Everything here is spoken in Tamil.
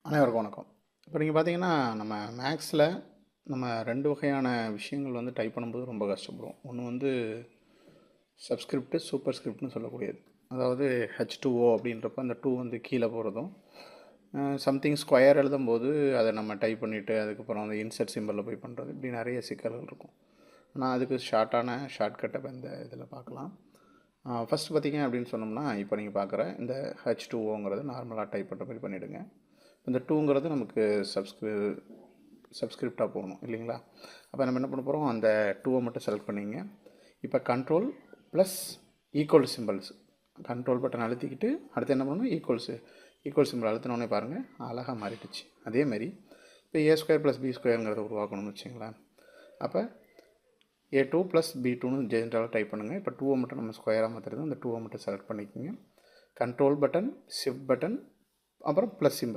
அனைவருக்கும் வணக்கம். இப்போ நீங்கள் பார்த்தீங்கன்னா, நம்ம மேக்ஸில் நம்ம 2 வகையான விஷயங்கள் வந்து டைப் பண்ணும்போது ரொம்ப கஷ்டப்படுவோம். ஒன்று வந்து சப்ஸ்கிரிப்ட், சூப்பர் ஸ்கிரிப்ட்னு சொல்லக்கூடியது. அதாவது H2O அப்படின்றப்ப அந்த 2 வந்து கீழே போகிறதும், சம்திங் ஸ்கொயர் எழுதும்போது அதை நம்ம டைப் பண்ணிவிட்டு அதுக்கப்புறம் அந்த இன்சர்ட் சிம்பலில் போய் பண்ணுறது, இப்படி நிறைய சிக்கல்கள் இருக்கும். ஆனால் அதுக்கு ஷார்ட்கட்டை இப்போ இந்த இதில் பார்க்கலாம். ஃபஸ்ட்டு பார்த்தீங்க அப்படின்னு சொன்னோம்னா, இப்போ நீங்கள் பார்க்குற இந்த H2Oங்கிறது நார்மலாக டைப் பண்ணுற மாதிரி பண்ணிவிடுங்க. இந்த 2ங்கிறது நமக்கு சப்ஸ்கிரிப்டாக போகணும் இல்லைங்களா? அப்போ நம்ம என்ன பண்ண போகிறோம், அந்த 2வை மட்டும் செலக்ட் பண்ணிங்க. இப்போ control plus equal symbols, control button அழுத்திக்கிட்டு அடுத்து என்ன பண்ணணும், ஈக்குவல் சிம்பிள் அழுத்தினோடனே பாருங்கள் அழகாக மாறிடுச்சு. அதேமாதிரி இப்போ A² + B² உருவாக்கணும்னு வச்சுங்களேன். அப்போ A2 + B2ன்னு ஜென்ரலாக டைப் பண்ணுங்கள். இப்போ 2வை மட்டும் நம்ம ஸ்கொயராக மாற்றுறது, அந்த 2வை மட்டும் செலக்ட் பண்ணிக்கோங்க. கண்ட்ரோல் பட்டன், ஷிஃப்ட் பட்டன், அப்புறம் ப்ளஸ் சிம்பிள்